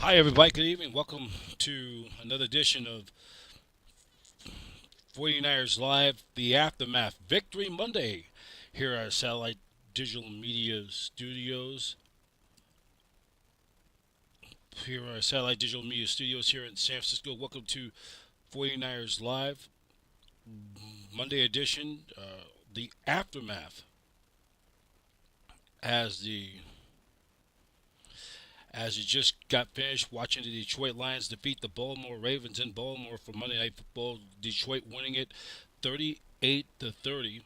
Hi, everybody. Good evening. Welcome to another edition of 49ers Live, the Aftermath Victory Monday here at Satellite Digital Media Studios. Here are Satellite Digital Media Studios here in San Francisco. Welcome to 49ers Live, Monday edition, the Aftermath, as the as you just got finished watching the Detroit Lions defeat the Baltimore Ravens in Baltimore for Monday Night Football. Detroit winning it 38-30. The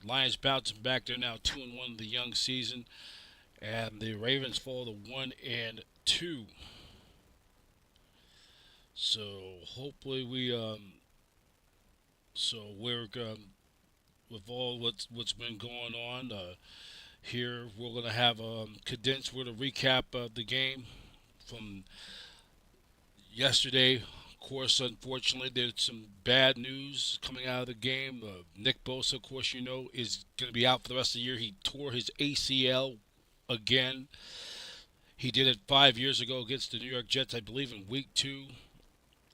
Lions bouncing back. They're now 2-1 in the young season, and the Ravens fall to 1-2. So hopefully we're with all what's been going on here. We're gonna have condensed. We're gonna recap the game from yesterday. Of course, unfortunately, there's some bad news coming out of the game. Nick Bosa, of course, is going to be out for the rest of the year. He tore his ACL again. He did it 5 years ago against the New York Jets, I believe, in week two,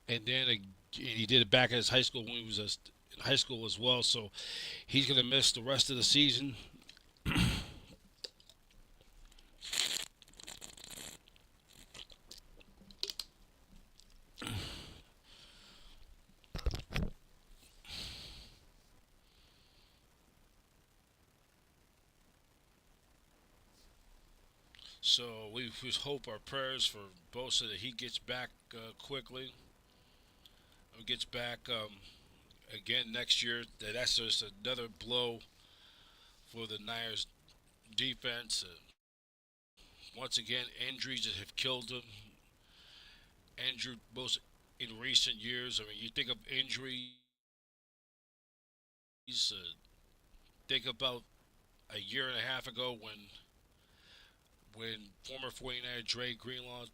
and then he did it back at his high school when he was in high school as well. So he's going to miss the rest of the season. So we hope our prayers for Bosa that he gets back quickly. Gets back again next year. That's just another blow for the Niners defense. Once again, injuries that have killed them. Injured most in recent years. I mean, you think of injuries. Think about a year and a half ago when former 49er Dre Greenlaw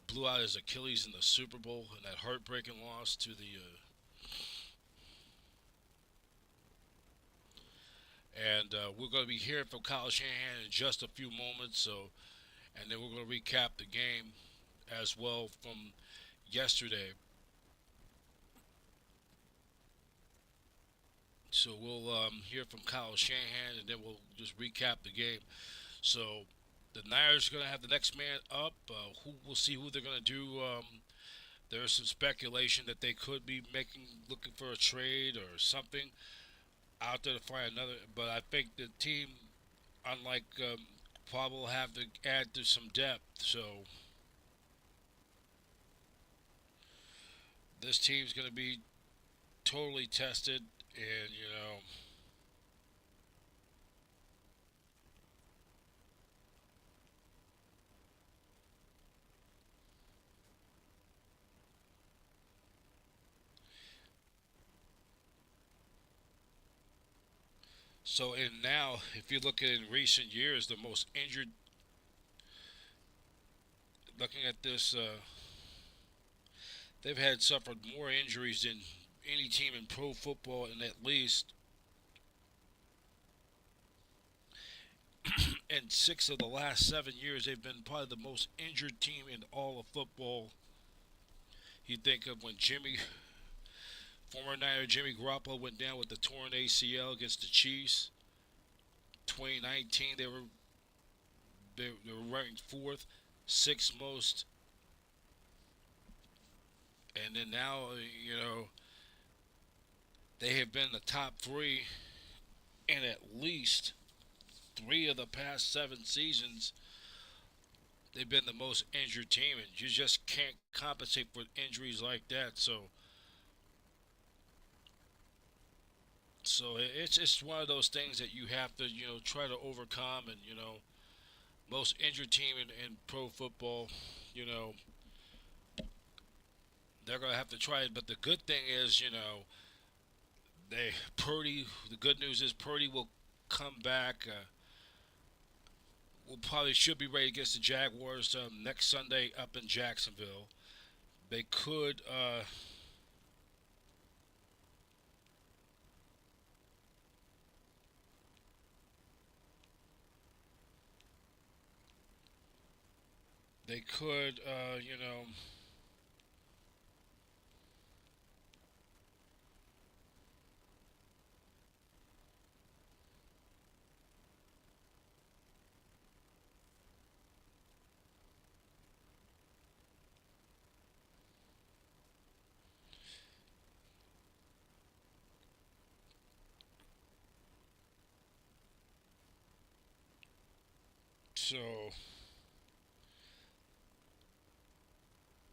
blew out his Achilles in the Super Bowl and that heartbreaking loss to the. We're going to be hearing from Kyle Shanahan in just a few moments. And then we're going to recap the game as well from yesterday. So we'll hear from Kyle Shanahan, and then we'll just recap the game. So the Niners are going to have the next man up. Who we'll see who they're going to do. There's some speculation that they could be looking for a trade or something out there to find another. But I think the team, unlike probably will have to add to some depth. So this team's going to be totally tested, and so and now if you look at in recent years, the most injured. Looking at this, they've had suffered more injuries than any team in pro football, and at least in 6 of the last 7 years, they've been probably the most injured team in all of football. You think of when former Niner Jimmy Garoppolo went down with the torn ACL against the Chiefs. 2019, they were ranked fourth, sixth most, and then now they have been the top three in at least 3 of the past 7 seasons. They've been the most injured team, and you just can't compensate for injuries like that. So it's one of those things that you have to try to overcome, and most injured team in pro football, you know they're gonna have to try it. But the good thing is, they Purdy. The good news is Purdy will come back. Will probably should be ready against the Jaguars next Sunday up in Jacksonville. They could. they could, so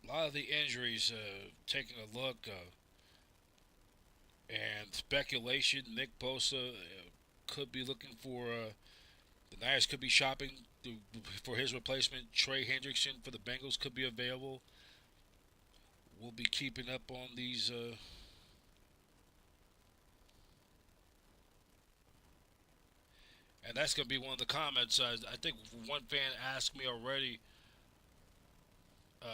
a lot of the injuries, taking a look, and speculation, Nick Bosa could be looking for, the Niners could be shopping for his replacement. Trey Hendrickson for the Bengals could be available. We'll be keeping up on these. And that's going to be one of the comments. I think one fan asked me already. Uh,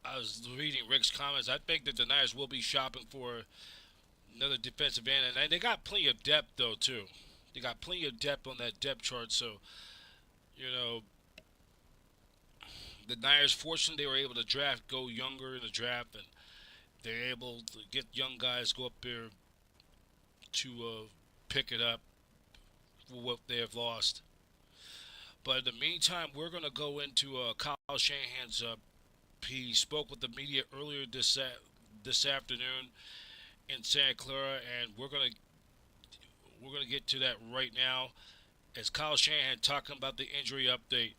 I was reading Rick's comments. I think that the Niners will be shopping for another defensive end, and they got plenty of depth though too. They got plenty of depth on that depth chart. So you know, the Niners, fortunately, they were able to go younger in the draft, and they're able to get young guys go up there to pick it up for what they have lost. But in the meantime, we're going to go into Kyle Shanahan's. He spoke with the media earlier this afternoon in Santa Clara, and we're gonna get to that right now. As Kyle Shanahan talking about the injury update.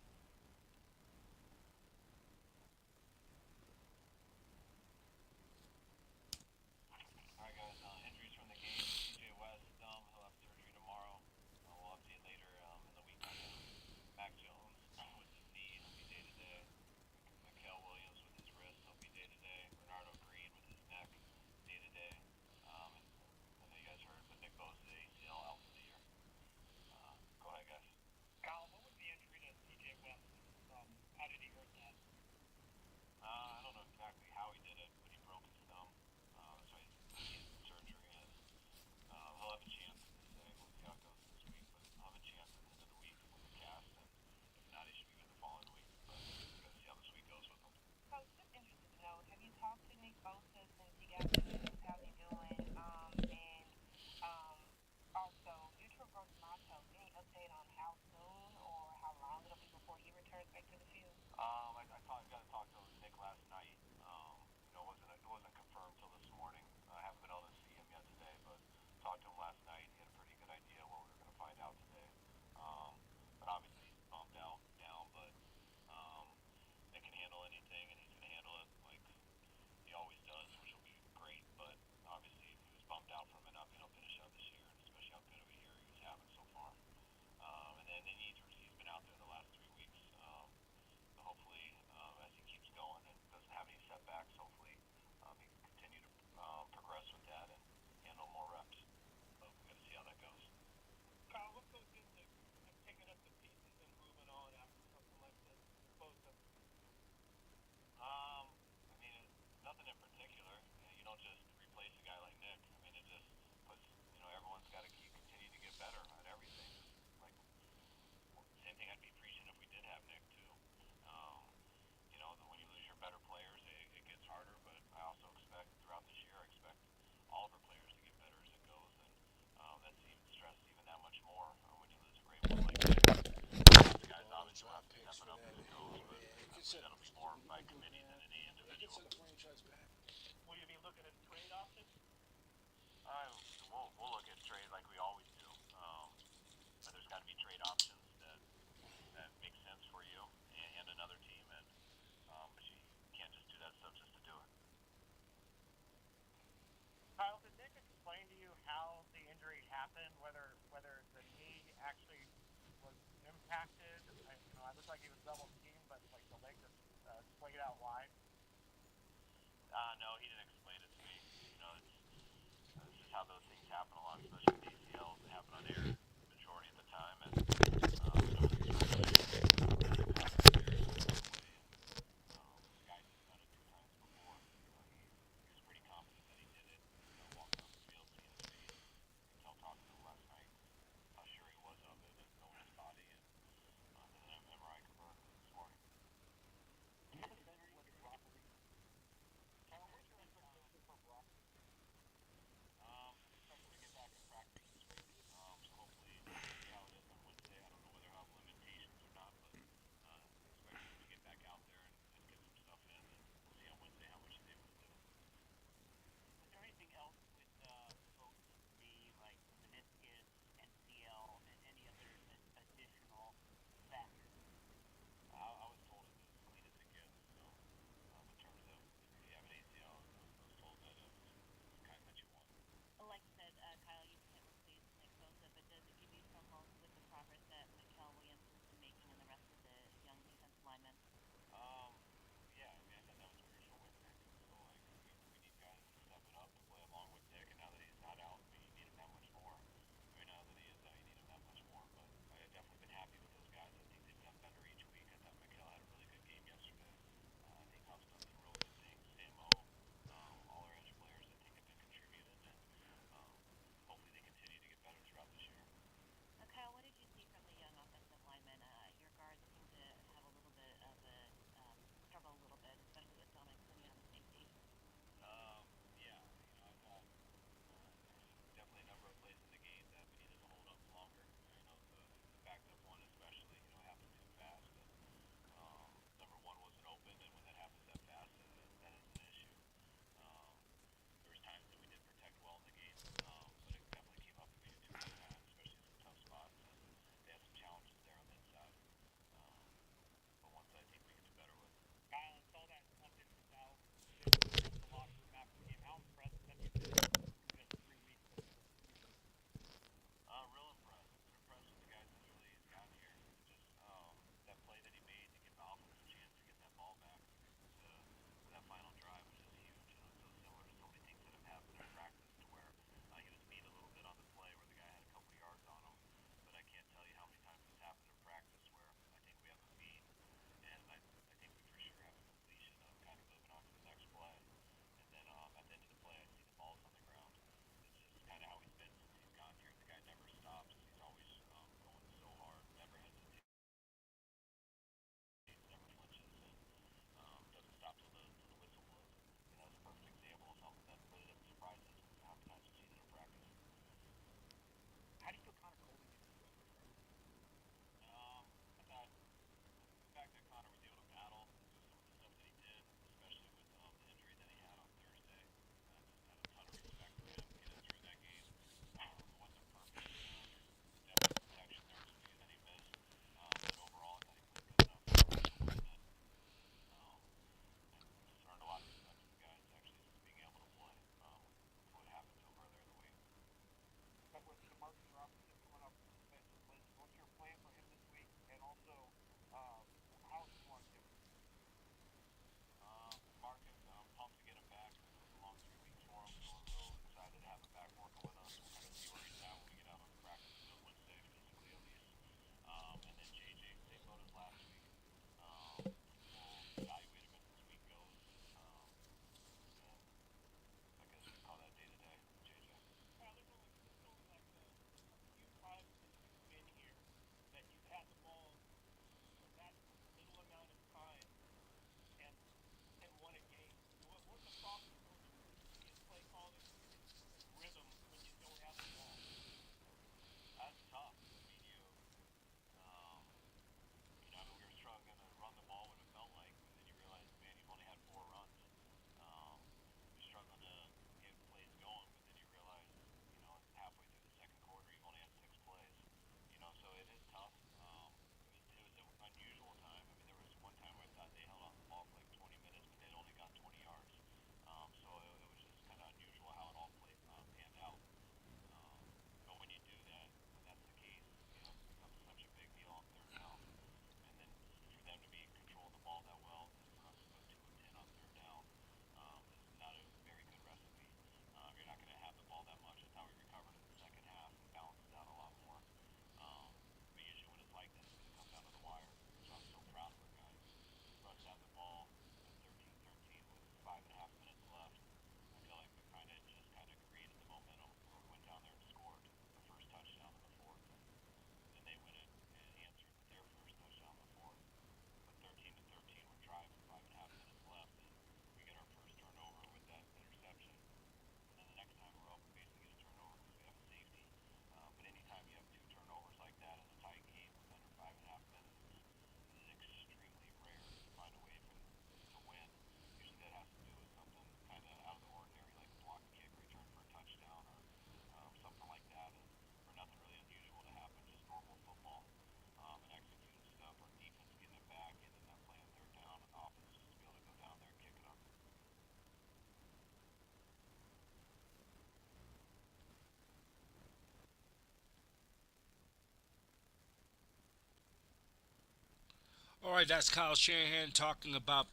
All right, that's Kyle Shanahan talking about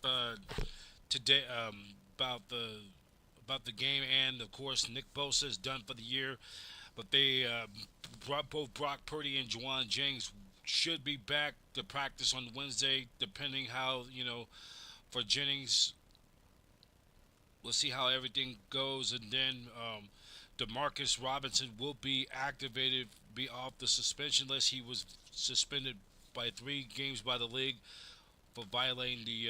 today about the game, and of course Nick Bosa is done for the year. But they brought both Brock Purdy and Juwan Jennings should be back to practice on Wednesday, depending how for Jennings. We'll see how everything goes, and then Demarcus Robinson will be activated, be off the suspension list. He was suspended by 3 games by the league for violating the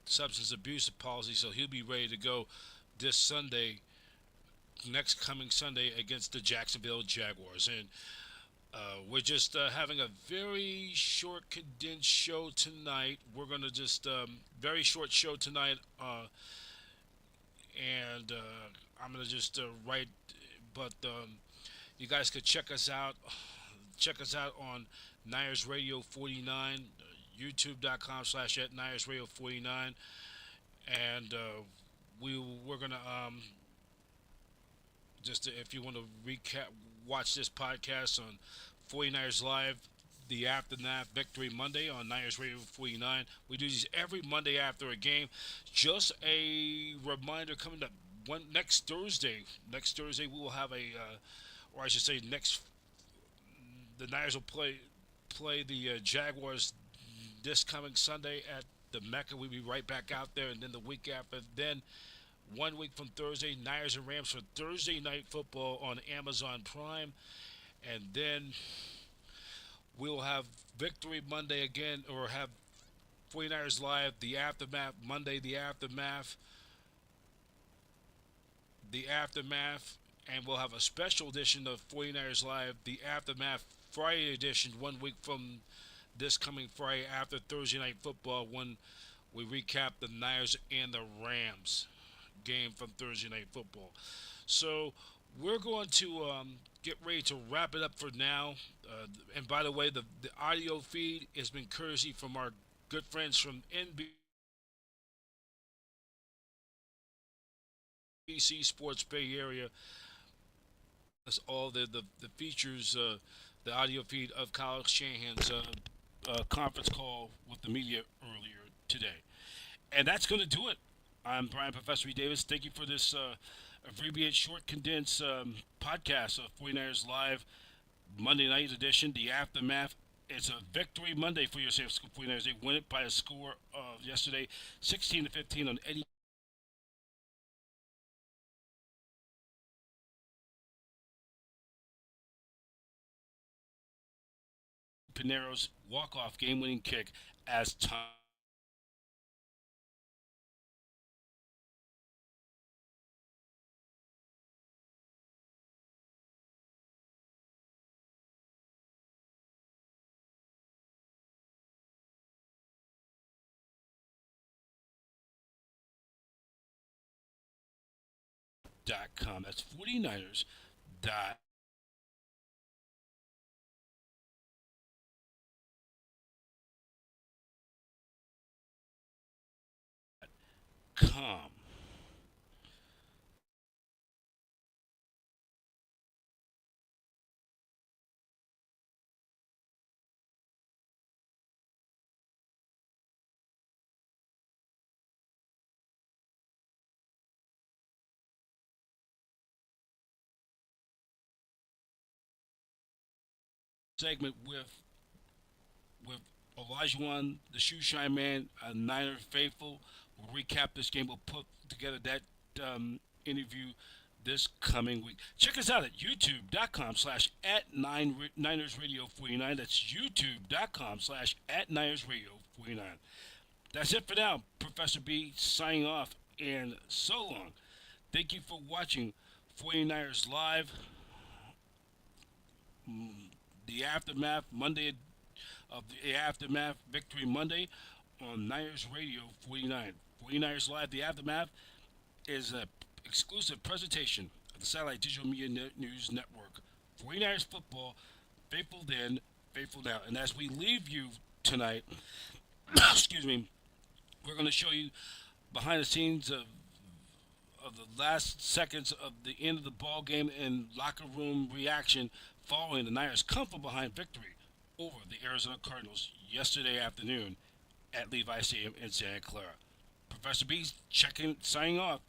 substance abuse policy, so he'll be ready to go this Sunday, next coming Sunday against the Jacksonville Jaguars. And we're just having a very short, condensed show tonight. We're gonna just very short show tonight, and I'm gonna just write. But you guys could check us out. Check us out on Niners Radio 49, YouTube.com/@ Niners Radio 49, and we're gonna just if you want to recap, watch this podcast on 49ers Live, the Aftermath Victory Monday on Niners Radio 49. We do these every Monday after a game. Just a reminder coming up next Thursday. Next Thursday we will have or I should say the Niners will play the Jaguars this coming Sunday at the Mecca. We'll be right back out there, and then the week after, then 1 week from Thursday, Niners and Rams for Thursday night football on Amazon Prime, and then we'll have Victory Monday again, or have 49ers Live, the Aftermath Monday, the Aftermath, and we'll have a special edition of 49ers Live, the Aftermath Friday edition, 1 week from this coming Friday after Thursday night football, when we recap the Niners and the Rams game from Thursday night football. So we're going to get ready to wrap it up for now. And by the way, the audio feed has been courtesy from our good friends from NBC Sports Bay Area. That's all the features, the audio feed of Kyle Shanahan's conference call with the media earlier today. And that's going to do it. I'm Brian Professor E. Davis. Thank you for this abbreviated, short, condensed podcast of 49ers Live Monday night edition, the Aftermath. It's a victory Monday for your San Francisco 49ers. They win it by a score of yesterday, 16-15 on Eddie Pinero's walk-off game-winning kick as time. .com. That's 49ers dot com. Segment with Olajuwon, the shoe shine man, a Niner faithful. We'll recap this game. We'll put together that interview this coming week. Check us out at youtube.com/@ Niners Radio 49. That's youtube.com/@ Niners Radio 49. That's it for now. Professor B signing off, and so long. Thank you for watching 49ers Live, the Aftermath Monday of the Aftermath Victory Monday on Niners Radio 49. 49ers Live, the Aftermath is an exclusive presentation of the Satellite Digital Media News Network. 49ers football, faithful then, faithful now. And as we leave you tonight, excuse me, we're going to show you behind the scenes of the last seconds of the end of the ball game and locker room reaction following the Niners' come from behind victory over the Arizona Cardinals yesterday afternoon at Levi Stadium in Santa Clara. Professor B's signing off,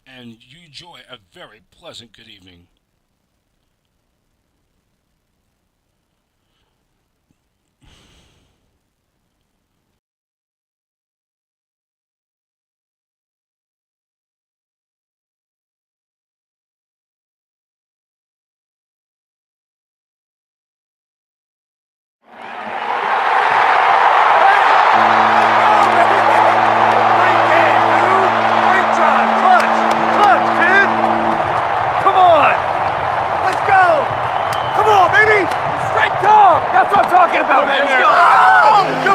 and you enjoy a very pleasant good evening. That's what I'm talking about, man. Let's go!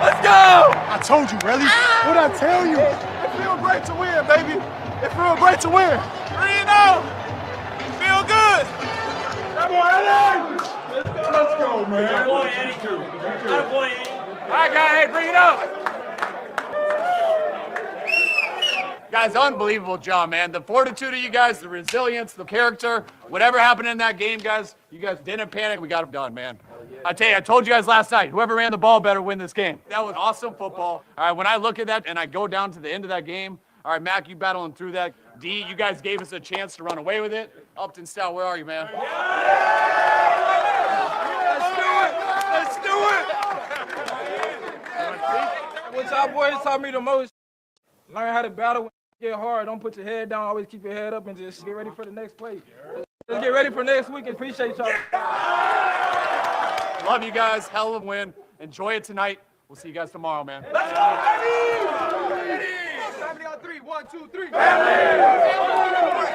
Let's go! I told you, Relly. What'd I tell you? It feels great to win, baby. It feels great to win. 3-0. Feel good. Come on, Eddie. Let's go, man. Good boy, Eddie. Good boy, Eddie. All right, guys, hey, bring it up. Guys, unbelievable job, man. The fortitude of you guys, the resilience, the character, whatever happened in that game, guys, you guys didn't panic. We got it done, man. I tell you, I told you guys last night, whoever ran the ball better win this game. That was awesome football. All right, when I look at that and I go down to the end of that game, all right, Mac, you battling through that. D, you guys gave us a chance to run away with it. Upton Stout, where are you, man? Let's do it! What y'all boys taught me the most, learn how to battle. Get hard. Don't put your head down. Always keep your head up and just get ready for the next play. Let's get ready for next week. Appreciate y'all. Love you guys. Hell of a win. Enjoy it tonight. We'll see you guys tomorrow, man. Let's go, baby! Family on 3. 1, 2, 3. Family!